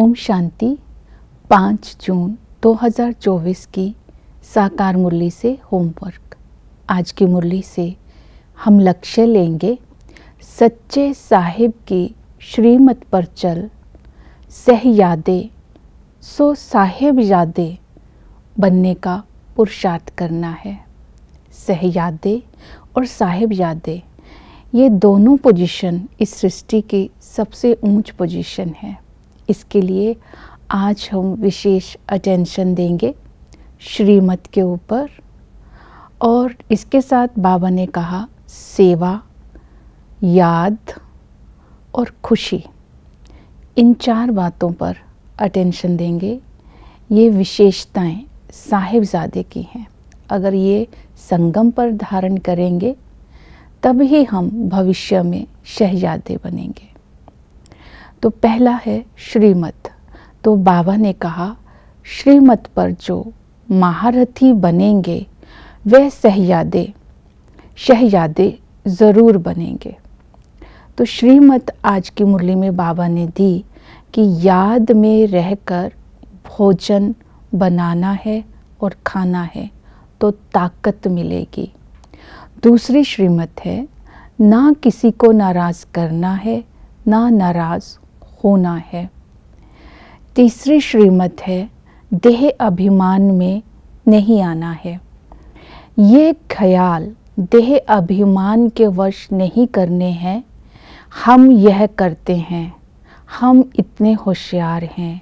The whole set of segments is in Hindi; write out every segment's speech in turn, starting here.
ओम शांति। 5 जून 2024 की साकार मुरली से होमवर्क। आज की मुरली से हम लक्ष्य लेंगे सच्चे साहिब की श्रीमत पर चल, सहयादे सो साहिब यादे बनने का पुरुषार्थ करना है। सहयादे और साहिब यादे ये दोनों पोजीशन इस सृष्टि की सबसे ऊंच पोजीशन है। इसके लिए आज हम विशेष अटेंशन देंगे श्रीमत के ऊपर। और इसके साथ बाबा ने कहा सेवा, याद और खुशी, इन 4 बातों पर अटेंशन देंगे। ये विशेषताएं साहिबजादे की हैं। अगर ये संगम पर धारण करेंगे तब ही हम भविष्य में शहजादे बनेंगे। तो पहला है श्रीमत। तो बाबा ने कहा श्रीमत पर जो महारथी बनेंगे वह शहजादे ज़रूर बनेंगे। तो श्रीमत आज की मुरली में बाबा ने दी कि याद में रहकर भोजन बनाना है और खाना है तो ताकत मिलेगी। दूसरी श्रीमत है ना किसी को नाराज़ करना है ना नाराज़ होना है। तीसरी श्रीमत है देह अभिमान में नहीं आना है। ये ख्याल देह अभिमान के वश नहीं करने हैं। हम यह करते हैं, हम इतने होशियार हैं,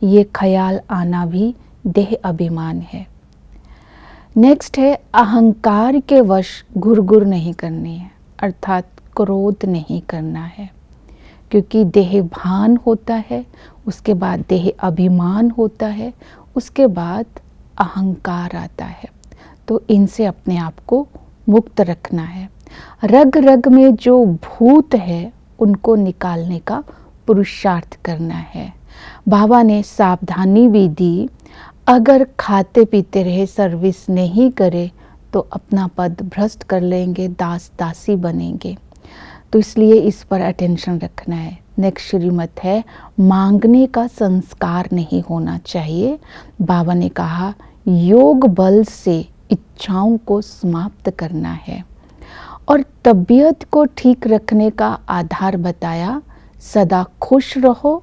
ये ख्याल आना भी देह अभिमान है। नेक्स्ट है अहंकार के वश घुर नहीं करनी है, अर्थात क्रोध नहीं करना है। क्योंकि देह भान होता है, उसके बाद देह अभिमान होता है, उसके बाद अहंकार आता है। तो इनसे अपने आप को मुक्त रखना है। रग रग में जो भूत है उनको निकालने का पुरुषार्थ करना है। बाबा ने सावधानी भी दी, अगर खाते पीते रहे सर्विस नहीं करे तो अपना पद भ्रष्ट कर लेंगे, दास दासी बनेंगे। तो इसलिए इस पर अटेंशन रखना है। नेक्स्ट श्रीमत है मांगने का संस्कार नहीं होना चाहिए। बाबा ने कहा योग बल से इच्छाओं को समाप्त करना है। और तबीयत को ठीक रखने का आधार बताया, सदा खुश रहो,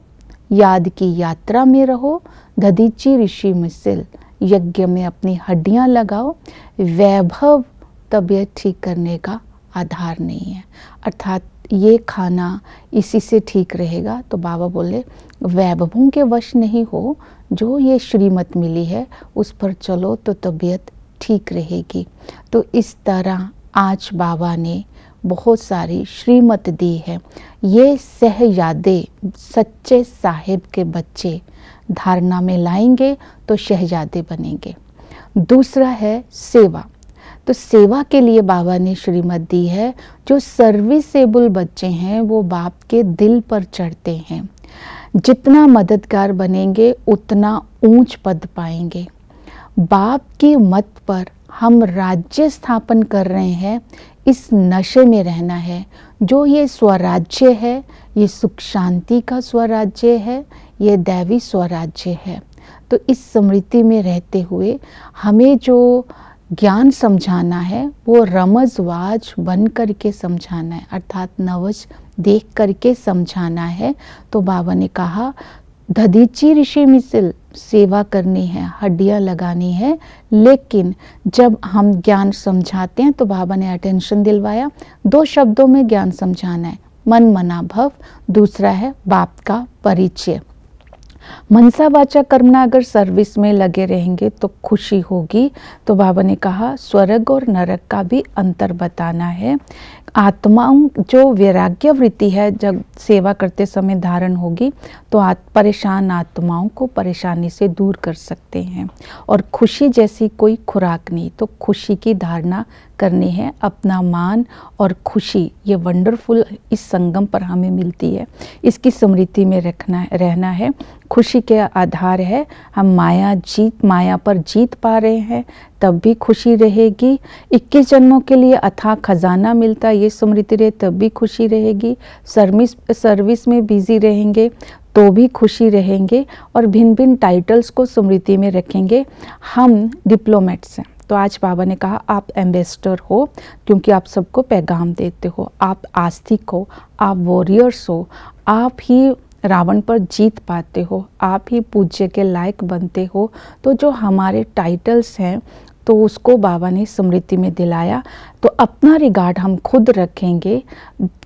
याद की यात्रा में रहो, दधीची ऋषि मिसिल यज्ञ में अपनी हड्डियां लगाओ। वैभव तबीयत ठीक करने का आधार नहीं है, अर्थात ये खाना इसी से ठीक रहेगा। तो बाबा बोले वैभवों के वश नहीं हो, जो ये श्रीमत मिली है उस पर चलो तो तबीयत ठीक रहेगी। तो इस तरह आज बाबा ने बहुत सारी श्रीमत दी है। ये सहयादे सच्चे साहिब के बच्चे धारणा में लाएंगे तो शहजादे बनेंगे। दूसरा है सेवा। तो सेवा के लिए बाबा ने श्रीमत दी है, जो सर्विसेबल बच्चे हैं वो बाप के दिल पर चढ़ते हैं। जितना मददगार बनेंगे उतना ऊंच पद पाएंगे। बाप की मत पर हम राज्य स्थापन कर रहे हैं, इस नशे में रहना है। जो ये स्वराज्य है ये सुख शांति का स्वराज्य है, ये दैवी स्वराज्य है। तो इस स्मृति में रहते हुए हमें जो ज्ञान समझाना है वो रमजवाज बन करके समझाना है, अर्थात नवज देख करके समझाना है। तो बाबा ने कहा दधीची ऋषि मिसिल सेवा करनी है, हड्डियां लगानी है। लेकिन जब हम ज्ञान समझाते हैं तो बाबा ने अटेंशन दिलवाया, 2 शब्दों में ज्ञान समझाना है, मन मना भव। दूसरा है बाप का परिचय। मनसा वाचा कर्मना अगर सर्विस में लगे रहेंगे तो खुशी होगी। तो बाबा ने कहा स्वर्ग और नरक का भी अंतर बताना है। आत्माओं जो वैराग्य वृत्ति है जब सेवा करते समय धारण होगी तो परेशान आत्माओं को परेशानी से दूर कर सकते हैं। और खुशी जैसी कोई खुराक नहीं, तो खुशी की धारणा करनी है। अपना मान और खुशी ये वंडरफुल इस संगम पर हमें मिलती है, इसकी स्मृति में रहना है। खुशी के आधार है, हम माया पर जीत पा रहे हैं तब भी खुशी रहेगी। 21 जन्मों के लिए अथाह खजाना मिलता है, ये स्मृति रहे तब भी खुशी रहेगी। सर्विस में बिजी रहेंगे तो भी खुशी रहेंगे, और भिन्न भिन्न टाइटल्स को स्मृति में रखेंगे। हम डिप्लोमेट्स हैं, तो आज बाबा ने कहा आप एम्बेसडर हो, क्योंकि आप सबको पैगाम देते हो। आप आस्तिक हो, आप वॉरियर्स हो, आप ही रावण पर जीत पाते हो, आप ही पूज्य के लायक बनते हो। तो जो हमारे टाइटल्स हैं तो उसको बाबा ने स्मृति में दिलाया। तो अपना रिगार्ड हम खुद रखेंगे,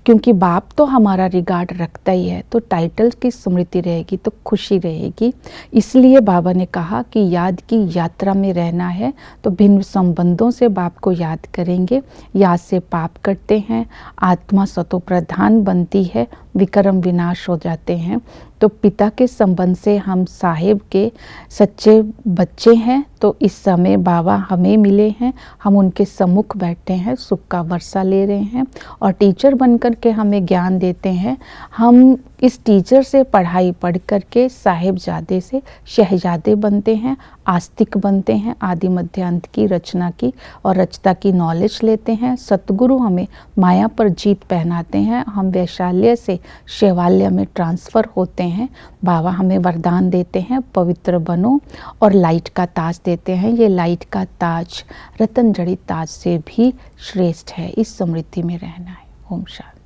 क्योंकि बाप तो हमारा रिगार्ड रखता ही है। तो टाइटल की स्मृति रहेगी तो खुशी रहेगी। इसलिए बाबा ने कहा कि याद की यात्रा में रहना है, तो भिन्न संबंधों से बाप को याद करेंगे। याद से पाप करते हैं, आत्मा सतो प्रधान बनती है, विक्रम विनाश हो जाते हैं। तो पिता के संबंध से हम साहिब के सच्चे बच्चे हैं। तो इस समय बाबा हमें मिले हैं, हम उनके सम्मुख बैठे हैं, सुख का वर्षा ले रहे हैं, और टीचर बनकर के हमें ज्ञान देते हैं। हम इस टीचर से पढ़ाई पढ़ करके साहिबजादे से शहजादे बनते हैं, आस्तिक बनते हैं, आदि मध्य अंत की रचना की और रचता की नॉलेज लेते हैं। सतगुरु हमें माया पर जीत पहनाते हैं, हम वैशाल्य से शैवाल्य में ट्रांसफ़र होते हैं। बाबा हमें वरदान देते हैं, पवित्र बनो, और लाइट का ताज देते हैं। ये लाइट का ताज रतन जड़ित ताज से भी श्रेष्ठ है। इस स्मृति में रहना है। ओम शांति।